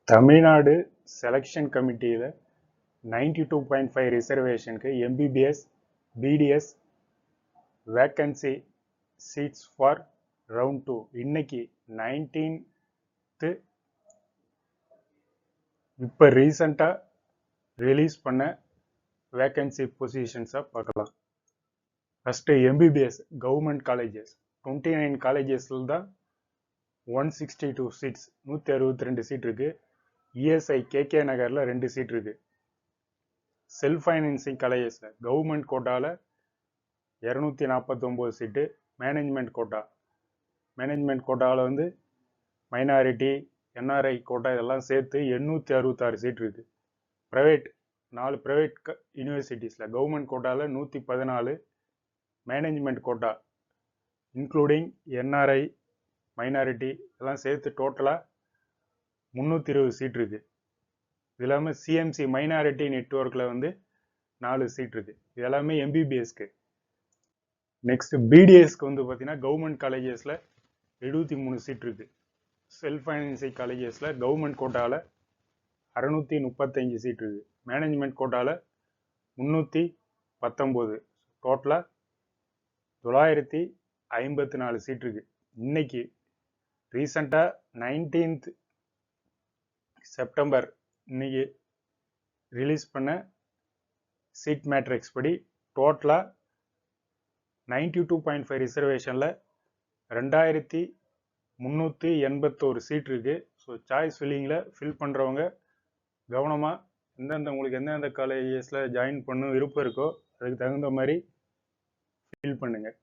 Tamil Nadu selection கமிட்டியில் 92.5 ரிசர்வேஷனுக்கு MBBS BDS vacancy seats for round 2 இன்னைக்கு 19th இப்போ ரீசண்டாக ரிலீஸ் பண்ண வேக்கன்சி பொசிஷன்ஸை பார்க்கலாம். ஃபஸ்ட்டு எம்பிபிஎஸ் கவர்மெண்ட் காலேஜஸ் 29 காலேஜஸில் தான் 162 சீட்ஸ் 162 சீட் இருக்குது. இஎஸ்ஐ கேகே நகரில் 2 சீட் இருக்குது. செல்ஃப் ஃபைனான்சிங் காலேஜஸில் கவர்மெண்ட் கோட்டாவில் 249 சீட்டு. மேனேஜ்மெண்ட் கோட்டாவில் வந்து மைனாரிட்டி என்ஆர்ஐ கோட்டா இதெல்லாம் சேர்த்து 866 சீட் இருக்குது. ப்ரைவேட் 4 ப்ரைவேட் யூனிவர்சிட்டிஸில் கவர்மெண்ட் கோட்டாவில் 114, management quota including NRI minority இதெல்லாம் சேர்த்து டோட்டலாக 320 சீட் இருக்குது. இது இல்லாமல் சிஎம்சி மைனாரிட்டி நெட்ஒர்க்கில் வந்து 4 சீட் இருக்குது. இது எல்லாமே எம்பிபிஎஸ்க்கு. நெக்ஸ்ட் பிடிஎஸ்க்கு வந்து பார்த்தீங்கன்னா கவர்மெண்ட் காலேஜஸில் 73 சீட் இருக்குது. செல்ஃப் ஃபைனான்சிங் காலேஜஸில் கவர்மெண்ட் கோட்டாவில் 635 சீட் இருக்குது. மேனேஜ்மெண்ட் கோட்டாவில் 319, டோட்டலாக 954 சீட் இருக்குது. இன்னைக்கு ரீசண்டாக 19th செப்டம்பர் இன்னைக்கு ரிலீஸ் பண்ண சீட் மேட்ரிக்ஸ் படி டோட்டலாக 92.5 ரிசர்வேஷனில் 2381 சீட் இருக்குது. ஸோ சாய்ஸ் ஃபில்லிங்கில் ஃபில் பண்ணுறவங்க கவனமாக உங்களுக்கு எந்தெந்த காலேஜஸில் ஜாயின் பண்ண விருப்பம் இருக்கோ அதுக்கு தகுந்த மாதிரி ஃபில் பண்ணுங்கள்.